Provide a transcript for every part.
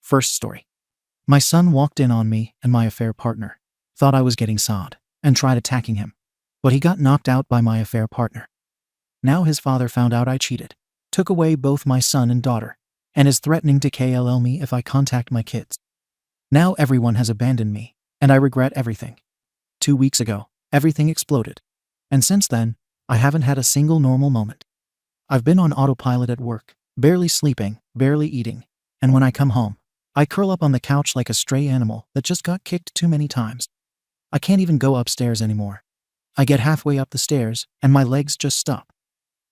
First story. My son walked in on me and my affair partner, thought I was getting sawed, and tried attacking him. But he got knocked out by my affair partner. Now his father found out I cheated, took away both my son and daughter, and is threatening to KLL me if I contact my kids. Now everyone has abandoned me, and I regret everything. 2 weeks ago, everything exploded. And since then, I haven't had a single normal moment. I've been on autopilot at work, barely sleeping, barely eating, and when I come home, I curl up on the couch like a stray animal that just got kicked too many times. I can't even go upstairs anymore. I get halfway up the stairs, and my legs just stop.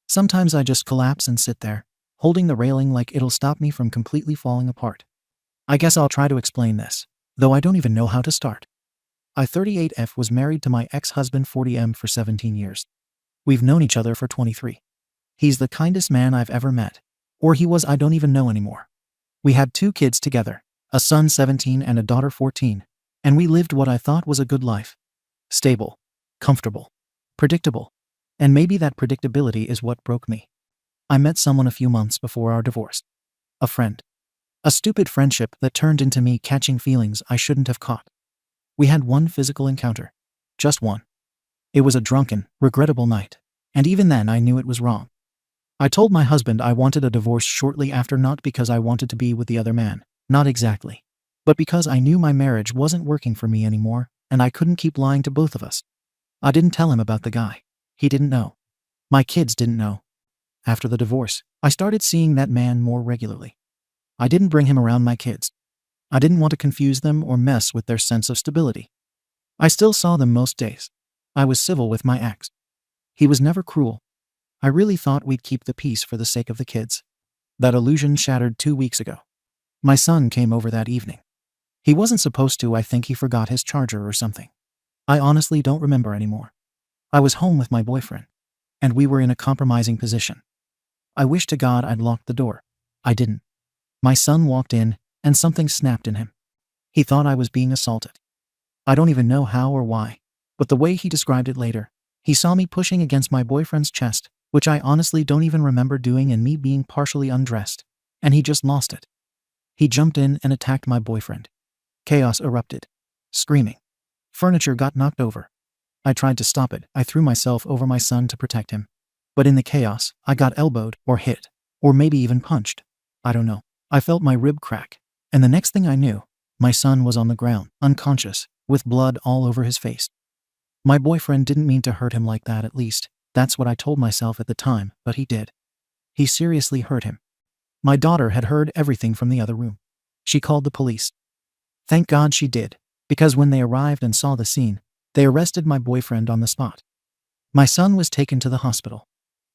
Sometimes I just collapse and sit there, holding the railing like it'll stop me from completely falling apart. I guess I'll try to explain this, though I don't even know how to start. I 38F was married to my ex-husband 40M for 17 years. We've known each other for 23. He's the kindest man I've ever met. Or he was, I don't even know anymore. We had 2 kids together, a son 17 and a daughter 14, and we lived what I thought was a good life. Stable, comfortable, predictable. And maybe that predictability is what broke me. I met someone a few months before our divorce. A friend. A stupid friendship that turned into me catching feelings I shouldn't have caught. We had one physical encounter. Just one. It was a drunken, regrettable night, and even then I knew it was wrong. I told my husband I wanted a divorce shortly after, not because I wanted to be with the other man, not exactly, but because I knew my marriage wasn't working for me anymore, and I couldn't keep lying to both of us. I didn't tell him about the guy. He didn't know. My kids didn't know. After the divorce, I started seeing that man more regularly. I didn't bring him around my kids. I didn't want to confuse them or mess with their sense of stability. I still saw them most days. I was civil with my ex. He was never cruel. I really thought we'd keep the peace for the sake of the kids. That illusion shattered 2 weeks ago. My son came over that evening. He wasn't supposed to. I think he forgot his charger or something. I honestly don't remember anymore. I was home with my boyfriend, and we were in a compromising position. I wish to God I'd locked the door. I didn't. My son walked in, and something snapped in him. He thought I was being assaulted. I don't even know how or why, but the way he described it later, he saw me pushing against my boyfriend's chest, which I honestly don't even remember doing, and me being partially undressed, and he just lost it. He jumped in and attacked my boyfriend. Chaos erupted. Screaming. Furniture got knocked over. I tried to stop it. I threw myself over my son to protect him. But in the chaos, I got elbowed or hit, or maybe even punched. I don't know. I felt my rib crack, and the next thing I knew, my son was on the ground, unconscious, with blood all over his face. My boyfriend didn't mean to hurt him like that, at least. That's what I told myself at the time, but he did. He seriously hurt him. My daughter had heard everything from the other room. She called the police. Thank God she did, because when they arrived and saw the scene, they arrested my boyfriend on the spot. My son was taken to the hospital.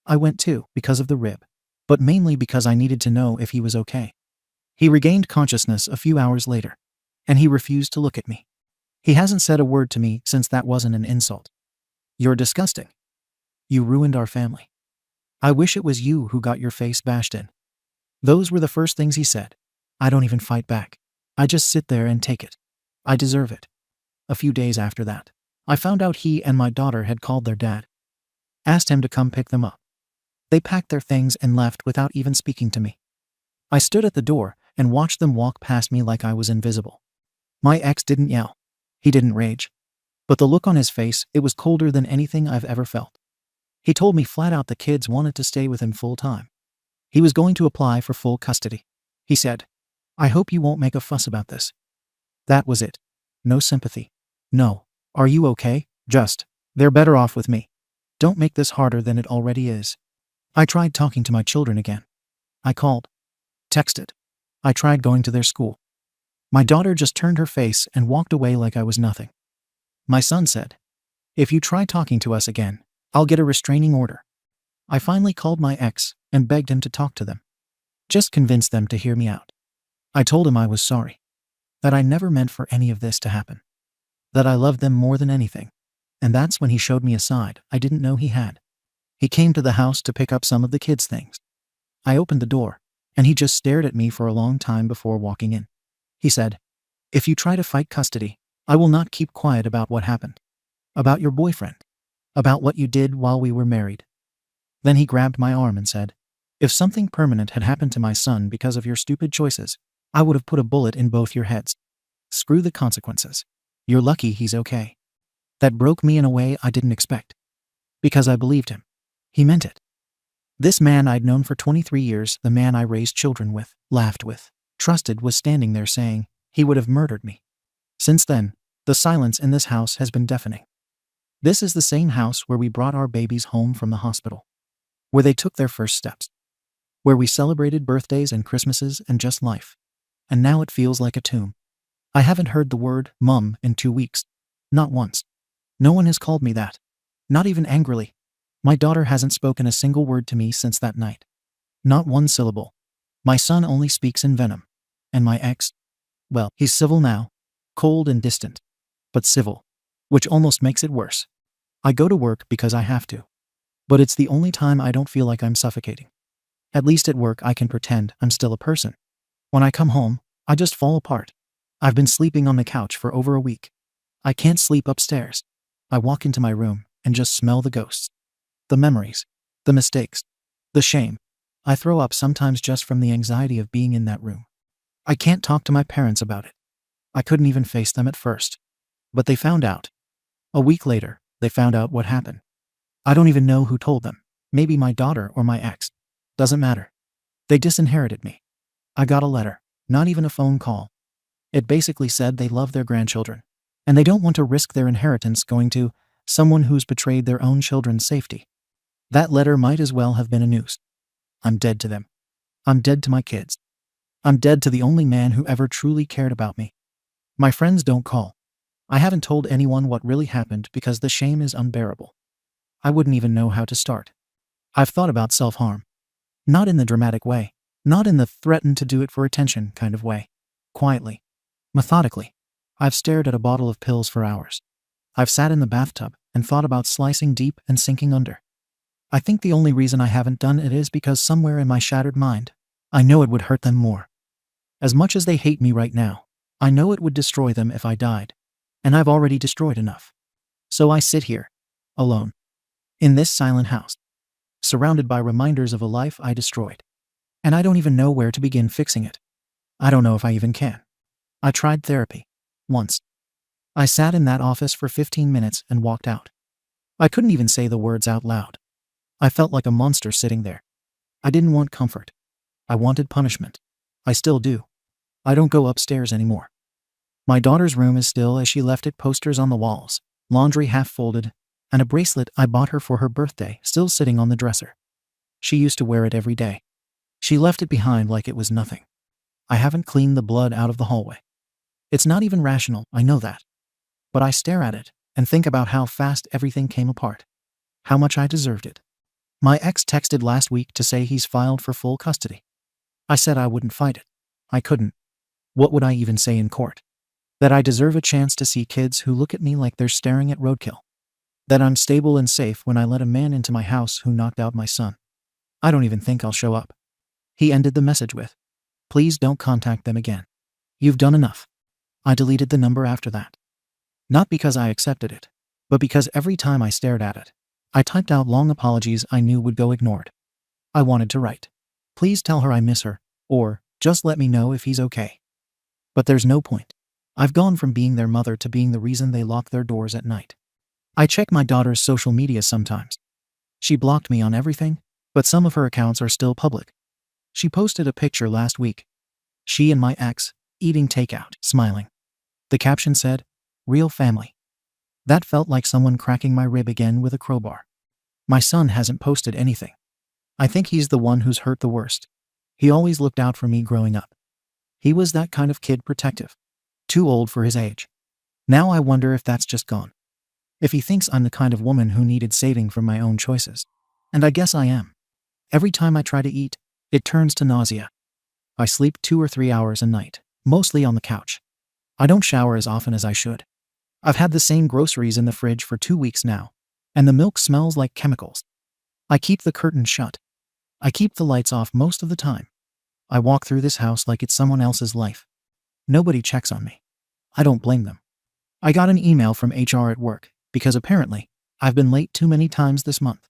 I went too, because of the rib, but mainly because I needed to know if he was okay. He regained consciousness a few hours later, and he refused to look at me. He hasn't said a word to me since. That wasn't an insult. You're disgusting. You ruined our family. I wish it was you who got your face bashed in. Those were the first things he said. I don't even fight back. I just sit there and take it. I deserve it. A few days after that, I found out he and my daughter had called their dad. Asked him to come pick them up. They packed their things and left without even speaking to me. I stood at the door and watched them walk past me like I was invisible. My ex didn't yell. He didn't rage. But the look on his face, it was colder than anything I've ever felt. He told me flat out the kids wanted to stay with him full time. He was going to apply for full custody. He said, I hope you won't make a fuss about this. That was it. No sympathy. No. Are you okay? Just, they're better off with me. Don't make this harder than it already is. I tried talking to my children again. I called. Texted. I tried going to their school. My daughter just turned her face and walked away like I was nothing. My son said, if you try talking to us again, I'll get a restraining order. I finally called my ex and begged him to talk to them. Just convince them to hear me out. I told him I was sorry. That I never meant for any of this to happen. That I loved them more than anything. And that's when he showed me a side I didn't know he had. He came to the house to pick up some of the kids' things. I opened the door, and he just stared at me for a long time before walking in. He said, if you try to fight custody, I will not keep quiet about what happened. About your boyfriend. About what you did while we were married. Then he grabbed my arm and said, if something permanent had happened to my son because of your stupid choices, I would have put a bullet in both your heads. Screw the consequences. You're lucky he's okay. That broke me in a way I didn't expect. Because I believed him. He meant it. This man I'd known for 23 years, the man I raised children with, laughed with, trusted, was standing there saying he would have murdered me. Since then, the silence in this house has been deafening. This is the same house where we brought our babies home from the hospital, where they took their first steps, where we celebrated birthdays and Christmases and just life. And now it feels like a tomb. I haven't heard the word "Mum" in 2 weeks. Not once. No one has called me that. Not even angrily. My daughter hasn't spoken a single word to me since that night. Not one syllable. My son only speaks in venom. And my ex? Well, he's civil now. Cold and distant. But civil. Which almost makes it worse. I go to work because I have to. But it's the only time I don't feel like I'm suffocating. At least at work I can pretend I'm still a person. When I come home, I just fall apart. I've been sleeping on the couch for over a week. I can't sleep upstairs. I walk into my room and just smell the ghosts. The memories. The mistakes. The shame. I throw up sometimes just from the anxiety of being in that room. I can't talk to my parents about it. I couldn't even face them at first. But they found out. A week later, they found out what happened. I don't even know who told them. Maybe my daughter or my ex. Doesn't matter. They disinherited me. I got a letter, not even a phone call. It basically said they love their grandchildren, and they don't want to risk their inheritance going to someone who's betrayed their own children's safety. That letter might as well have been a noose. I'm dead to them. I'm dead to my kids. I'm dead to the only man who ever truly cared about me. My friends don't call. I haven't told anyone what really happened because the shame is unbearable. I wouldn't even know how to start. I've thought about self-harm. Not in the dramatic way. Not in the threaten to do it for attention kind of way. Quietly. Methodically. I've stared at a bottle of pills for hours. I've sat in the bathtub and thought about slicing deep and sinking under. I think the only reason I haven't done it is because somewhere in my shattered mind, I know it would hurt them more. As much as they hate me right now, I know it would destroy them if I died. And I've already destroyed enough. So I sit here, alone, in this silent house, surrounded by reminders of a life I destroyed. And I don't even know where to begin fixing it. I don't know if I even can. I tried therapy. Once. I sat in that office for 15 minutes and walked out. I couldn't even say the words out loud. I felt like a monster sitting there. I didn't want comfort. I wanted punishment. I still do. I don't go upstairs anymore. My daughter's room is still as she left it, posters on the walls, laundry half folded, and a bracelet I bought her for her birthday still sitting on the dresser. She used to wear it every day. She left it behind like it was nothing. I haven't cleaned the blood out of the hallway. It's not even rational, I know that. But I stare at it and think about how fast everything came apart. How much I deserved it. My ex texted last week to say he's filed for full custody. I said I wouldn't fight it. I couldn't. What would I even say in court? That I deserve a chance to see kids who look at me like they're staring at roadkill. That I'm stable and safe when I let a man into my house who knocked out my son. I don't even think I'll show up. He ended the message with, "Please don't contact them again. You've done enough." I deleted the number after that. Not because I accepted it, but because every time I stared at it, I typed out long apologies I knew would go ignored. I wanted to write, "Please tell her I miss her," or "Just let me know if he's okay." But there's no point. I've gone from being their mother to being the reason they lock their doors at night. I check my daughter's social media sometimes. She blocked me on everything, but some of her accounts are still public. She posted a picture last week. She and my ex, eating takeout, smiling. The caption said, "Real family." That felt like someone cracking my rib again with a crowbar. My son hasn't posted anything. I think he's the one who's hurt the worst. He always looked out for me growing up. He was that kind of kid, protective. Too old for his age. Now I wonder if that's just gone. If he thinks I'm the kind of woman who needed saving from my own choices. And I guess I am. Every time I try to eat, it turns to nausea. I sleep 2 or 3 hours a night, mostly on the couch. I don't shower as often as I should. I've had the same groceries in the fridge for 2 weeks now, and the milk smells like chemicals. I keep the curtains shut. I keep the lights off most of the time. I walk through this house like it's someone else's life. Nobody checks on me. I don't blame them. I got an email from HR at work, because apparently, I've been late too many times this month.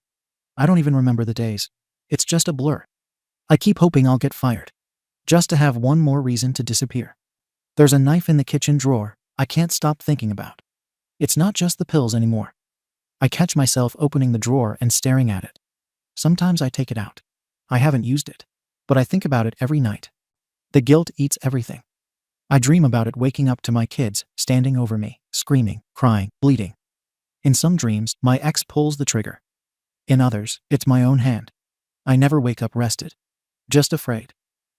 I don't even remember the days. It's just a blur. I keep hoping I'll get fired. just to have one more reason to disappear. There's a knife in the kitchen drawer I can't stop thinking about. It's not just the pills anymore. I catch myself opening the drawer and staring at it. Sometimes I take it out. I haven't used it, but I think about it every night. The guilt eats everything. I dream about it waking up to my kids standing over me, screaming, crying, bleeding. In some dreams, my ex pulls the trigger. In others, it's my own hand. I never wake up rested. Just afraid.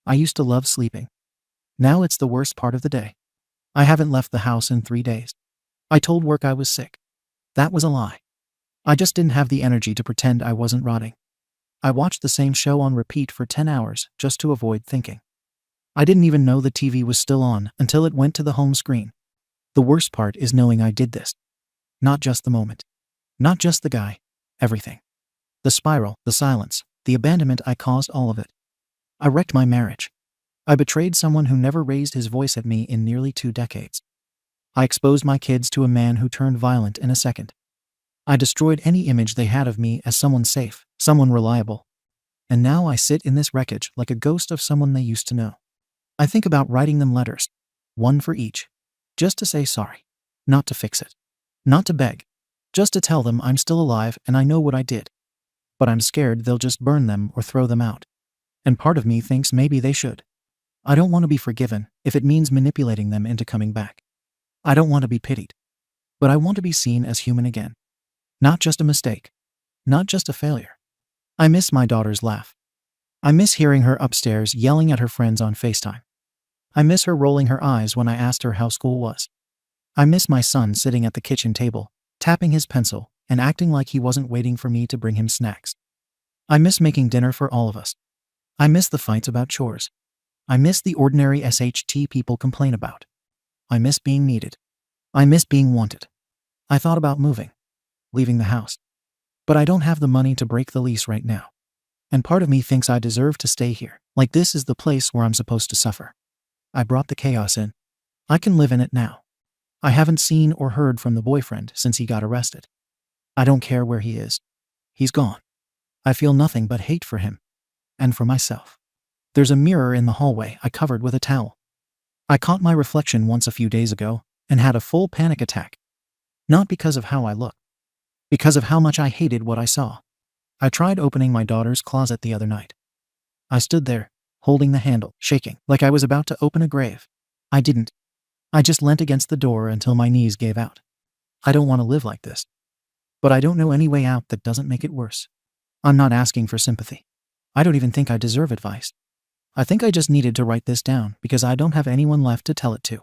I used to love sleeping. Now it's the worst part of the day. I haven't left the house in 3 days. I told work I was sick. That was a lie. I just didn't have the energy to pretend I wasn't rotting. I watched the same show on repeat for 10 hours just to avoid thinking. I didn't even know the TV was still on until it went to the home screen. The worst part is knowing I did this. Not just the moment. Not just the guy. Everything. The spiral, the silence, the abandonment, I caused all of it. I wrecked my marriage. I betrayed someone who never raised his voice at me in nearly 2 decades. I exposed my kids to a man who turned violent in a second. I destroyed any image they had of me as someone safe, someone reliable. And now I sit in this wreckage like a ghost of someone they used to know. I think about writing them letters, one for each, just to say sorry, not to fix it, not to beg, just to tell them I'm still alive and I know what I did. But I'm scared they'll just burn them or throw them out. And part of me thinks maybe they should. I don't want to be forgiven if it means manipulating them into coming back. I don't want to be pitied. But I want to be seen as human again. Not just a mistake. Not just a failure. I miss my daughter's laugh. I miss hearing her upstairs yelling at her friends on FaceTime. I miss her rolling her eyes when I asked her how school was. I miss my son sitting at the kitchen table, tapping his pencil and acting like he wasn't waiting for me to bring him snacks. I miss making dinner for all of us. I miss the fights about chores. I miss the ordinary SHT people complain about. I miss being needed. I miss being wanted. I thought about moving, leaving the house. But I don't have the money to break the lease right now. And part of me thinks I deserve to stay here, like this is the place where I'm supposed to suffer. I brought the chaos in. I can live in it now. I haven't seen or heard from the boyfriend since he got arrested. I don't care where he is. He's gone. I feel nothing but hate for him. And for myself. There's a mirror in the hallway I covered with a towel. I caught my reflection once a few days ago and had a full panic attack. Not because of how I looked. Because of how much I hated what I saw. I tried opening my daughter's closet the other night. I stood there, holding the handle, shaking, like I was about to open a grave. I didn't. I just leant against the door until my knees gave out. I don't want to live like this. But I don't know any way out that doesn't make it worse. I'm not asking for sympathy. I don't even think I deserve advice. I think I just needed to write this down because I don't have anyone left to tell it to.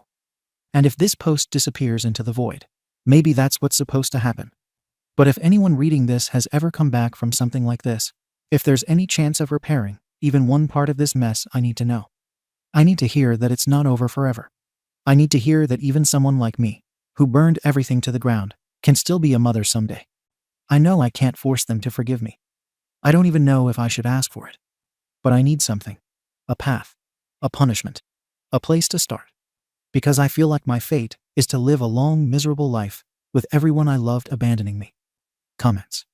And if this post disappears into the void, maybe that's what's supposed to happen. But if anyone reading this has ever come back from something like this, if there's any chance of repairing even one part of this mess, I need to know. I need to hear that it's not over forever. I need to hear that even someone like me, who burned everything to the ground, can still be a mother someday. I know I can't force them to forgive me. I don't even know if I should ask for it. But I need something. A path. A punishment. A place to start. Because I feel like my fate is to live a long, miserable life with everyone I loved abandoning me. Comments.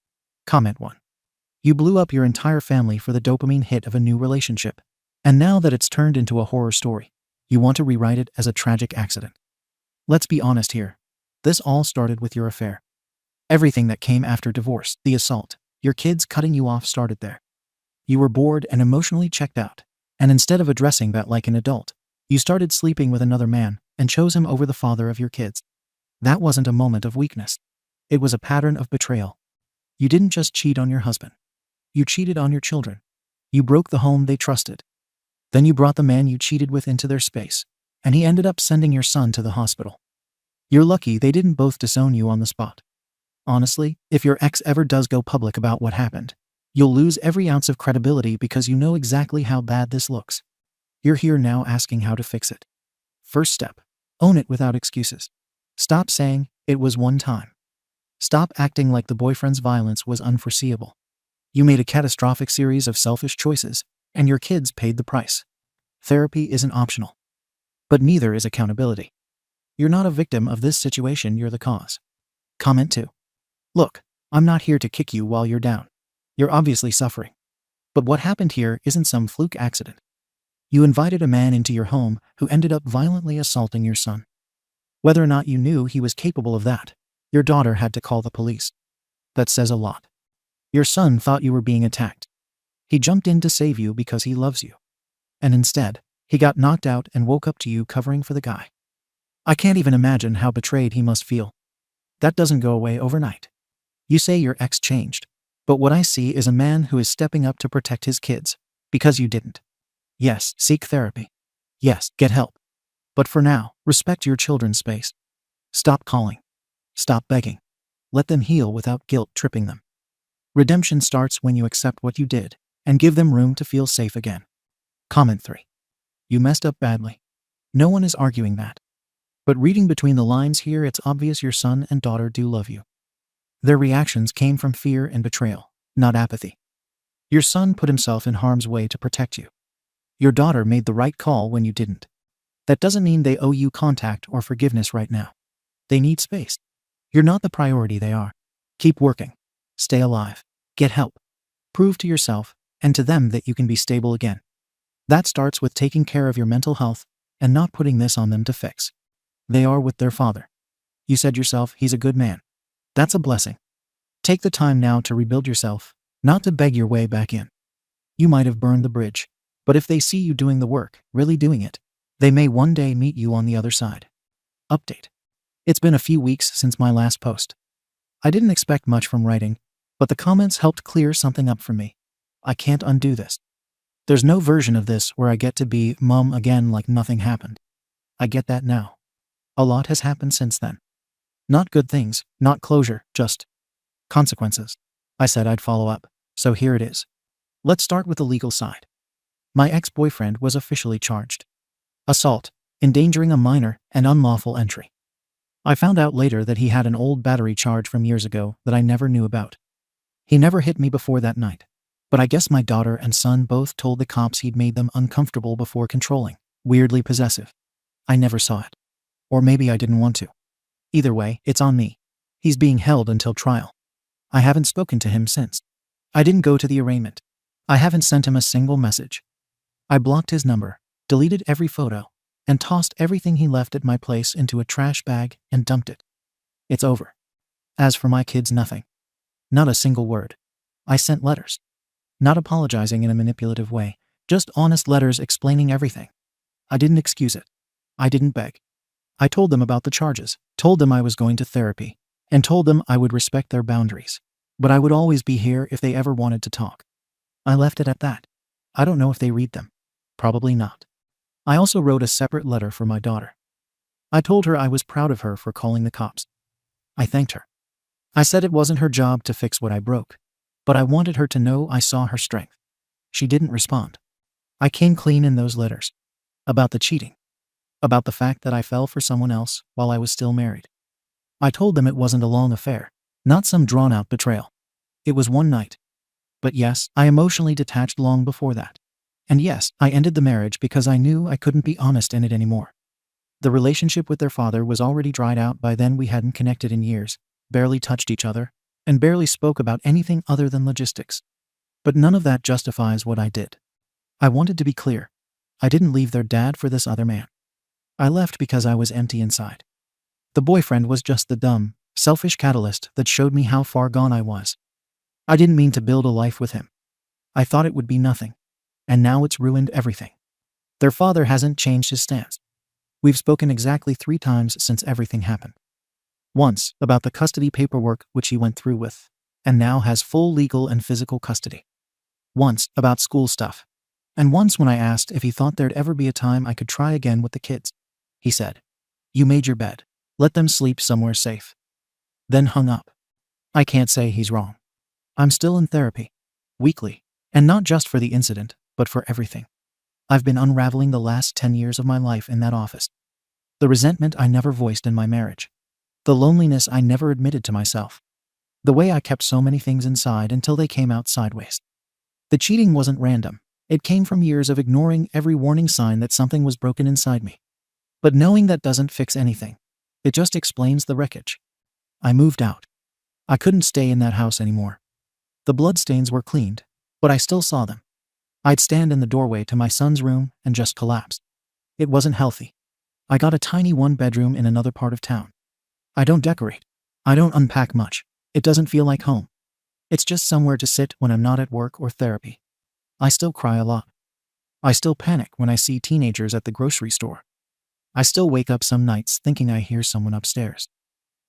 Comment 1. You blew up your entire family for the dopamine hit of a new relationship. And now that it's turned into a horror story, you want to rewrite it as a tragic accident. Let's be honest here. This all started with your affair. Everything that came after divorce, the assault, your kids cutting you off started there. You were bored and emotionally checked out, and instead of addressing that like an adult, you started sleeping with another man and chose him over the father of your kids. That wasn't a moment of weakness. It was a pattern of betrayal. You didn't just cheat on your husband. You cheated on your children. You broke the home they trusted. Then you brought the man you cheated with into their space, and he ended up sending your son to the hospital. You're lucky they didn't both disown you on the spot. Honestly, if your ex ever does go public about what happened, you'll lose every ounce of credibility because you know exactly how bad this looks. You're here now asking how to fix it. First step, own it without excuses. Stop saying, it was one time. Stop acting like the boyfriend's violence was unforeseeable. You made a catastrophic series of selfish choices, and your kids paid the price. Therapy isn't optional. But neither is accountability. You're not a victim of this situation, you're the cause. Comment 2. Look, I'm not here to kick you while you're down. You're obviously suffering. But what happened here isn't some fluke accident. You invited a man into your home who ended up violently assaulting your son. Whether or not you knew he was capable of that, your daughter had to call the police. That says a lot. Your son thought you were being attacked. He jumped in to save you because he loves you. And instead, he got knocked out and woke up to you covering for the guy. I can't even imagine how betrayed he must feel. That doesn't go away overnight. You say your ex changed, but what I see is a man who is stepping up to protect his kids, because you didn't. Yes, seek therapy. Yes, get help. But for now, respect your children's space. Stop calling. Stop begging. Let them heal without guilt tripping them. Redemption starts when you accept what you did and give them room to feel safe again. Comment 3. You messed up badly. No one is arguing that. But reading between the lines here, it's obvious your son and daughter do love you. Their reactions came from fear and betrayal, not apathy. Your son put himself in harm's way to protect you. Your daughter made the right call when you didn't. That doesn't mean they owe you contact or forgiveness right now. They need space. You're not the priority they are. Keep working. Stay alive. Get help. Prove to yourself and to them that you can be stable again. That starts with taking care of your mental health and not putting this on them to fix. They are with their father. You said yourself, he's a good man. That's a blessing. Take the time now to rebuild yourself, not to beg your way back in. You might have burned the bridge, but if they see you doing the work, really doing it, they may one day meet you on the other side. Update. It's been a few weeks since my last post. I didn't expect much from writing, but the comments helped clear something up for me. I can't undo this. There's no version of this where I get to be mum again like nothing happened. I get that now. A lot has happened since then. Not good things, not closure, just consequences. I said I'd follow up, so here it is. Let's start with the legal side. My ex-boyfriend was officially charged. Assault, endangering a minor, and unlawful entry. I found out later that he had an old battery charge from years ago that I never knew about. He never hit me before that night, but I guess my daughter and son both told the cops he'd made them uncomfortable before controlling, weirdly possessive. I never saw it. Or maybe I didn't want to. Either way, it's on me. He's being held until trial. I haven't spoken to him since. I didn't go to the arraignment. I haven't sent him a single message. I blocked his number, deleted every photo, and tossed everything he left at my place into a trash bag and dumped it. It's over. As for my kids, nothing. Not a single word. I sent letters. Not apologizing in a manipulative way, just honest letters explaining everything. I didn't excuse it. I didn't beg. I told them about the charges, told them I was going to therapy, and told them I would respect their boundaries, but I would always be here if they ever wanted to talk. I left it at that. I don't know if they read them. Probably not. I also wrote a separate letter for my daughter. I told her I was proud of her for calling the cops. I thanked her. I said it wasn't her job to fix what I broke, but I wanted her to know I saw her strength. She didn't respond. I came clean in those letters. About the cheating. About the fact that I fell for someone else while I was still married. I told them it wasn't a long affair, not some drawn-out betrayal. It was one night. But yes, I emotionally detached long before that. And yes, I ended the marriage because I knew I couldn't be honest in it anymore. The relationship with their father was already dried out by then. We hadn't connected in years, barely touched each other, and barely spoke about anything other than logistics. But none of that justifies what I did. I wanted to be clear. I didn't leave their dad for this other man. I left because I was empty inside. The boyfriend was just the dumb, selfish catalyst that showed me how far gone I was. I didn't mean to build a life with him. I thought it would be nothing. And now it's ruined everything. Their father hasn't changed his stance. We've spoken exactly 3 times since everything happened. Once, about the custody paperwork which he went through with, and now has full legal and physical custody. Once, about school stuff. And once when I asked if he thought there'd ever be a time I could try again with the kids. He said, "You made your bed. Let them sleep somewhere safe." Then hung up. I can't say he's wrong. I'm still in therapy. Weekly. And not just for the incident, but for everything. I've been unraveling the last 10 years of my life in that office. The resentment I never voiced in my marriage. The loneliness I never admitted to myself. The way I kept so many things inside until they came out sideways. The cheating wasn't random. It came from years of ignoring every warning sign that something was broken inside me. But knowing that doesn't fix anything. It just explains the wreckage. I moved out. I couldn't stay in that house anymore. The bloodstains were cleaned, but I still saw them. I'd stand in the doorway to my son's room and just collapse. It wasn't healthy. I got a tiny one-bedroom in another part of town. I don't decorate. I don't unpack much. It doesn't feel like home. It's just somewhere to sit when I'm not at work or therapy. I still cry a lot. I still panic when I see teenagers at the grocery store. I still wake up some nights thinking I hear someone upstairs.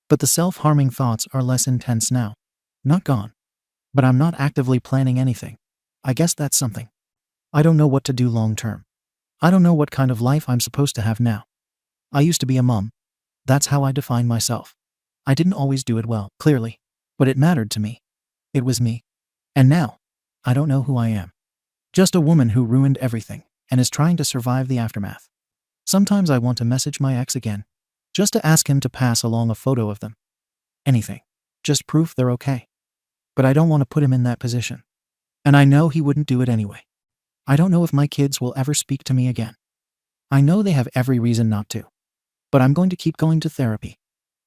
But the self-harming thoughts are less intense now. Not gone. But I'm not actively planning anything. I guess that's something. I don't know what to do long term. I don't know what kind of life I'm supposed to have now. I used to be a mom. That's how I define myself. I didn't always do it well, clearly. But it mattered to me. It was me. And now, I don't know who I am. Just a woman who ruined everything and is trying to survive the aftermath. Sometimes I want to message my ex again, just to ask him to pass along a photo of them. Anything. Just proof they're okay. But I don't want to put him in that position. And I know he wouldn't do it anyway. I don't know if my kids will ever speak to me again. I know they have every reason not to. But I'm going to keep going to therapy.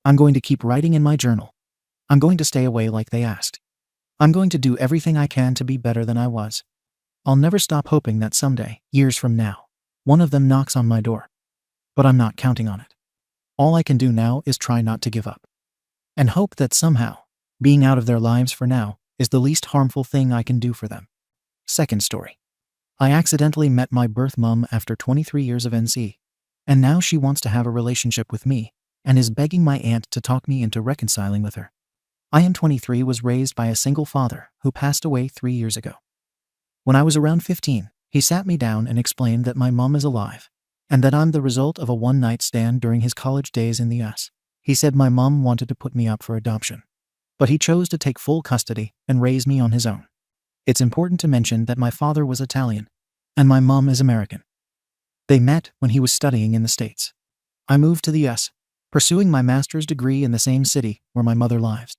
I'm going to keep writing in my journal. I'm going to stay away like they asked. I'm going to do everything I can to be better than I was. I'll never stop hoping that someday, years from now, one of them knocks on my door. But I'm not counting on it. All I can do now is try not to give up. And hope that somehow, being out of their lives for now is the least harmful thing I can do for them. Second story. I accidentally met my birth mom after 23 years of NC. And now she wants to have a relationship with me and is begging my aunt to talk me into reconciling with her. I am 23, was raised by a single father who passed away 3 years ago. When I was around 15, he sat me down and explained that my mom is alive and that I'm the result of a one-night stand during his college days in the US. He said my mom wanted to put me up for adoption, but he chose to take full custody and raise me on his own. It's important to mention that my father was Italian and my mom is American. They met when he was studying in the States. I moved to the US, pursuing my master's degree in the same city where my mother lives.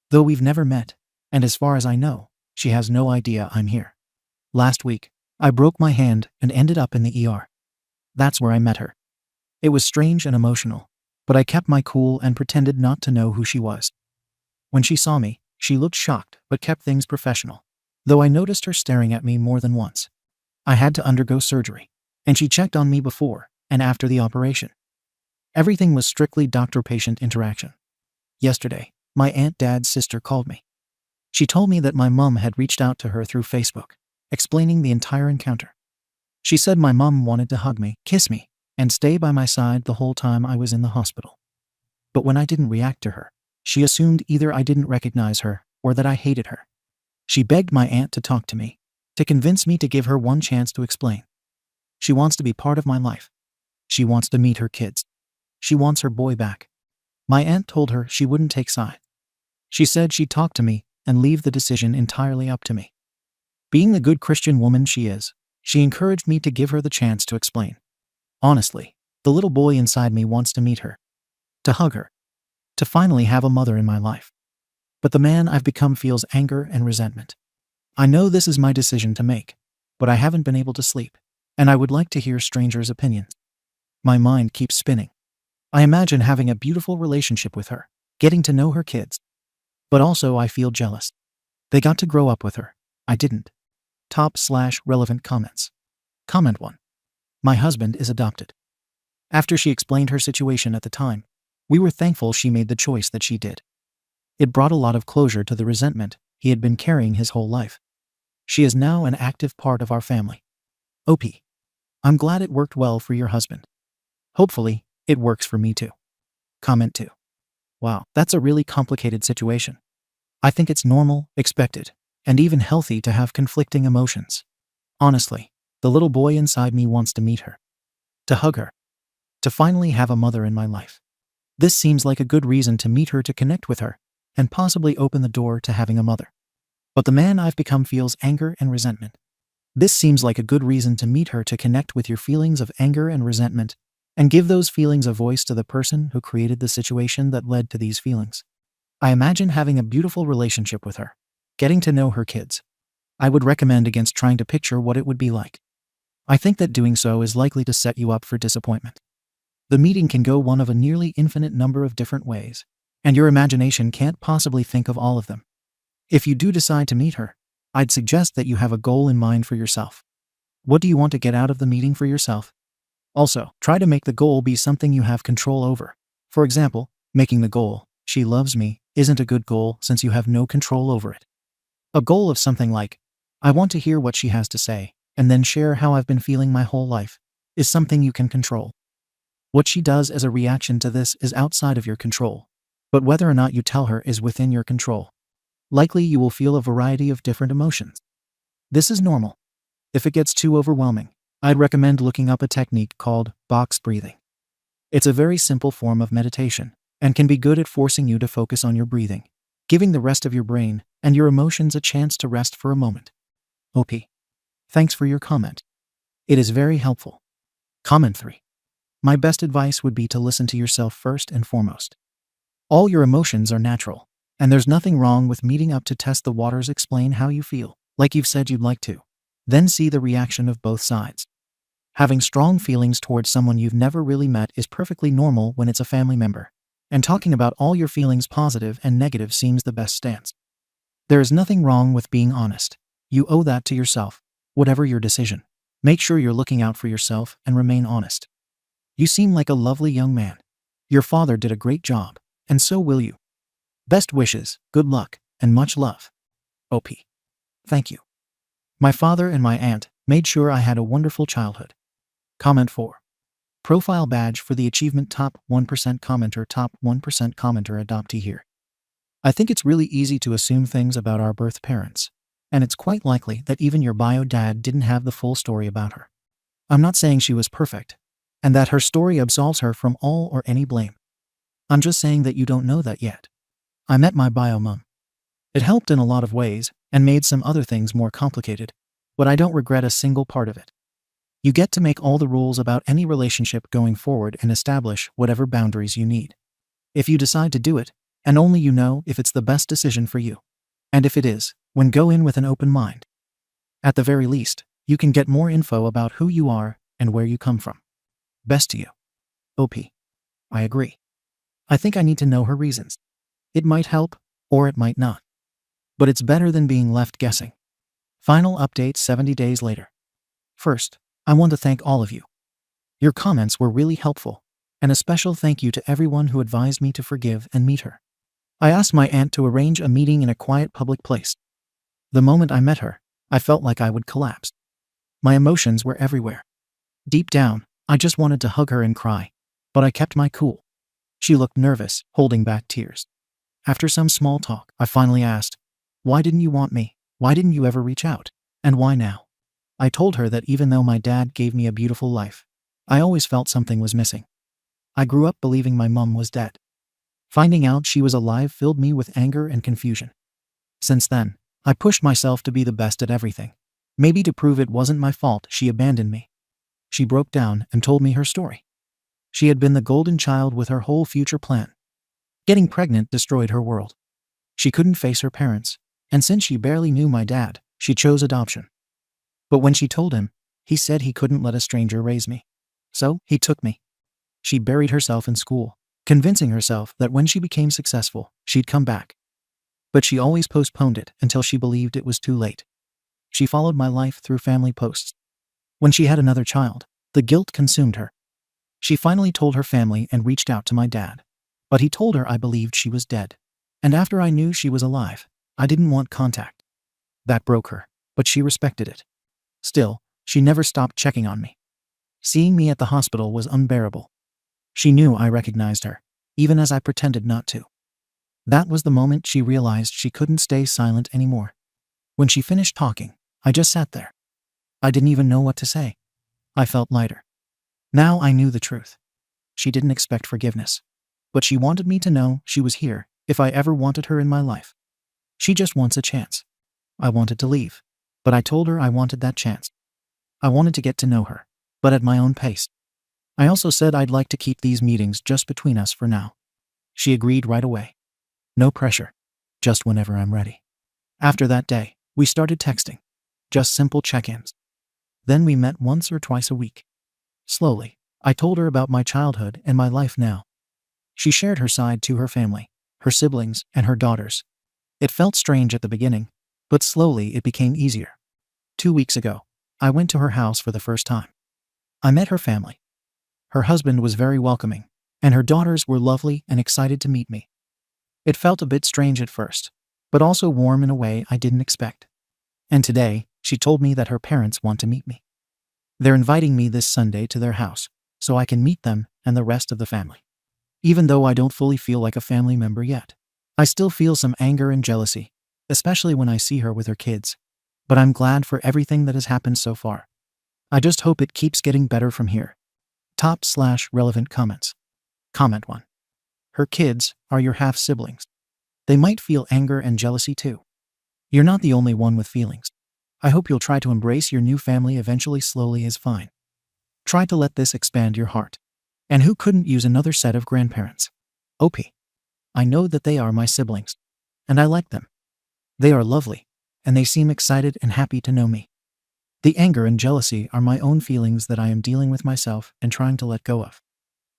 Though we've never met, and as far as I know, she has no idea I'm here. Last week, I broke my hand and ended up in the ER. That's where I met her. It was strange and emotional, but I kept my cool and pretended not to know who she was. When she saw me, she looked shocked but kept things professional, though I noticed her staring at me more than once. I had to undergo surgery, and she checked on me before and after the operation. Everything was strictly doctor-patient interaction. Yesterday, my Aunt Dad's sister called me. She told me that my mom had reached out to her through Facebook, explaining the entire encounter. She said my mom wanted to hug me, kiss me, and stay by my side the whole time I was in the hospital. But when I didn't react to her, she assumed either I didn't recognize her or that I hated her. She begged my aunt to talk to me, to convince me to give her one chance to explain. She wants to be part of my life. She wants to meet her kids. She wants her boy back. My aunt told her she wouldn't take sides. She said she'd talk to me and leave the decision entirely up to me. Being the good Christian woman she is, she encouraged me to give her the chance to explain. Honestly, the little boy inside me wants to meet her, to hug her, to finally have a mother in my life. But the man I've become feels anger and resentment. I know this is my decision to make, but I haven't been able to sleep, and I would like to hear strangers' opinions. My mind keeps spinning. I imagine having a beautiful relationship with her, getting to know her kids. But also I feel jealous. They got to grow up with her. I didn't. Top/relevant comments. Comment 1. My husband is adopted. After she explained her situation at the time, we were thankful she made the choice that she did. It brought a lot of closure to the resentment he had been carrying his whole life. She is now an active part of our family. OP. I'm glad it worked well for your husband. Hopefully, it works for me too. Comment 2. Wow, that's a really complicated situation. I think it's normal, expected, and even healthy to have conflicting emotions. Honestly, the little boy inside me wants to meet her, to hug her, to finally have a mother in my life. This seems like a good reason to meet her, to connect with her, and possibly open the door to having a mother. But the man I've become feels anger and resentment. This seems like a good reason to meet her, to connect with your feelings of anger and resentment, and give those feelings a voice to the person who created the situation that led to these feelings. I imagine having a beautiful relationship with her, getting to know her kids. I would recommend against trying to picture what it would be like. I think that doing so is likely to set you up for disappointment. The meeting can go one of a nearly infinite number of different ways, and your imagination can't possibly think of all of them. If you do decide to meet her, I'd suggest that you have a goal in mind for yourself. What do you want to get out of the meeting for yourself? Also, try to make the goal be something you have control over. For example, making the goal, "She loves me," isn't a good goal since you have no control over it. A goal of something like, "I want to hear what she has to say, and then share how I've been feeling my whole life," is something you can control. What she does as a reaction to this is outside of your control, but whether or not you tell her is within your control. Likely you will feel a variety of different emotions. This is normal. If it gets too overwhelming, I'd recommend looking up a technique called box breathing. It's a very simple form of meditation and can be good at forcing you to focus on your breathing, giving the rest of your brain and your emotions a chance to rest for a moment. OP. Thanks for your comment. It is very helpful. Comment 3. My best advice would be to listen to yourself first and foremost. All your emotions are natural, and there's nothing wrong with meeting up to test the waters, explain how you feel, like you've said you'd like to. Then see the reaction of both sides. Having strong feelings towards someone you've never really met is perfectly normal when it's a family member, and talking about all your feelings, positive and negative, seems the best stance. There is nothing wrong with being honest. You owe that to yourself. Whatever your decision, make sure you're looking out for yourself and remain honest. You seem like a lovely young man. Your father did a great job, and so will you. Best wishes, good luck, and much love. OP. Thank you. My father and my aunt made sure I had a wonderful childhood. Comment 4. Profile badge for the achievement top 1% commenter, top 1% commenter adoptee here. I think it's really easy to assume things about our birth parents, and it's quite likely that even your bio dad didn't have the full story about her. I'm not saying she was perfect, and that her story absolves her from all or any blame. I'm just saying that you don't know that yet. I met my bio mom. It helped in a lot of ways and made some other things more complicated, but I don't regret a single part of it. You get to make all the rules about any relationship going forward and establish whatever boundaries you need. If you decide to do it, and only you know if it's the best decision for you. And if it is, then go in with an open mind. At the very least, you can get more info about who you are and where you come from. Best to you. OP. I agree. I think I need to know her reasons. It might help, or it might not. But it's better than being left guessing. Final update 70 days later. First, I want to thank all of you. Your comments were really helpful, and a special thank you to everyone who advised me to forgive and meet her. I asked my aunt to arrange a meeting in a quiet public place. The moment I met her, I felt like I would collapse. My emotions were everywhere. Deep down, I just wanted to hug her and cry, but I kept my cool. She looked nervous, holding back tears. After some small talk, I finally asked, "Why didn't you want me? Why didn't you ever reach out? And why now?" I told her that even though my dad gave me a beautiful life, I always felt something was missing. I grew up believing my mom was dead. Finding out she was alive filled me with anger and confusion. Since then, I pushed myself to be the best at everything. Maybe to prove it wasn't my fault she abandoned me. She broke down and told me her story. She had been the golden child with her whole future plan. Getting pregnant destroyed her world. She couldn't face her parents, and since she barely knew my dad, she chose adoption. But when she told him, he said he couldn't let a stranger raise me. So, he took me. She buried herself in school, convincing herself that when she became successful, she'd come back. But she always postponed it until she believed it was too late. She followed my life through family posts. When she had another child, the guilt consumed her. She finally told her family and reached out to my dad. But he told her I believed she was dead. And after I knew she was alive, I didn't want contact. That broke her, but she respected it. Still, she never stopped checking on me. Seeing me at the hospital was unbearable. She knew I recognized her, even as I pretended not to. That was the moment she realized she couldn't stay silent anymore. When she finished talking, I just sat there. I didn't even know what to say. I felt lighter. Now I knew the truth. She didn't expect forgiveness. But she wanted me to know she was here if I ever wanted her in my life. She just wants a chance. I wanted to leave, but I told her I wanted that chance. I wanted to get to know her, but at my own pace. I also said I'd like to keep these meetings just between us for now. She agreed right away. No pressure. Just whenever I'm ready. After that day, we started texting. Just simple check-ins. Then we met once or twice a week. Slowly, I told her about my childhood and my life now. She shared her side to her family, her siblings, and her daughters. It felt strange at the beginning, But slowly it became easier. 2 weeks ago, I went to her house for the first time. I met her family. Her husband was very welcoming, and her daughters were lovely and excited to meet me. It felt a bit strange at first, but also warm in a way I didn't expect. And today, she told me that her parents want to meet me. They're inviting me this Sunday to their house, so I can meet them and the rest of the family. Even though I don't fully feel like a family member yet, I still feel some anger and jealousy, especially when I see her with her kids. But I'm glad for everything that has happened so far. I just hope it keeps getting better from here. Top/relevant comments. Comment 1. Her kids are your half-siblings. They might feel anger and jealousy too. You're not the only one with feelings. I hope you'll try to embrace your new family eventually. Slowly is fine. Try to let this expand your heart. And who couldn't use another set of grandparents? OP. I know that they are my siblings. And I like them. They are lovely. And they seem excited and happy to know me. The anger and jealousy are my own feelings that I am dealing with myself and trying to let go of.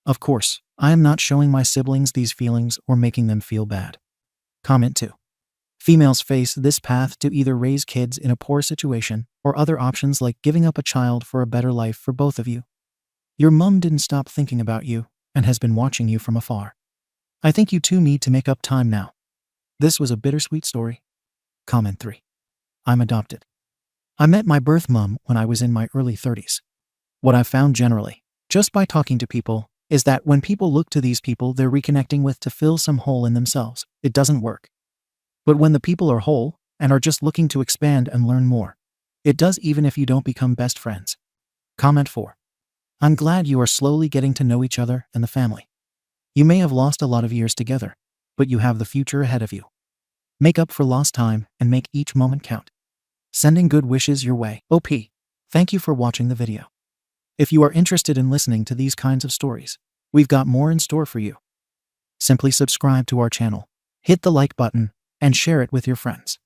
Of course, I am not showing my siblings these feelings or making them feel bad. Comment 2. Females face this path to either raise kids in a poor situation or other options like giving up a child for a better life for both of you. Your mom didn't stop thinking about you and has been watching you from afar. I think you two need to make up time now. This was a bittersweet story. Comment 3. I'm adopted. I met my birth mom when I was in my early 30s. What I've found generally, just by talking to people, is that when people look to these people they're reconnecting with to fill some hole in themselves, it doesn't work. But when the people are whole and are just looking to expand and learn more, it does even if you don't become best friends. Comment 4. I'm glad you are slowly getting to know each other and the family. You may have lost a lot of years together, but you have the future ahead of you. Make up for lost time and make each moment count. Sending good wishes your way. OP. Thank you for watching the video. If you are interested in listening to these kinds of stories, we've got more in store for you. Simply subscribe to our channel, hit the like button, and share it with your friends.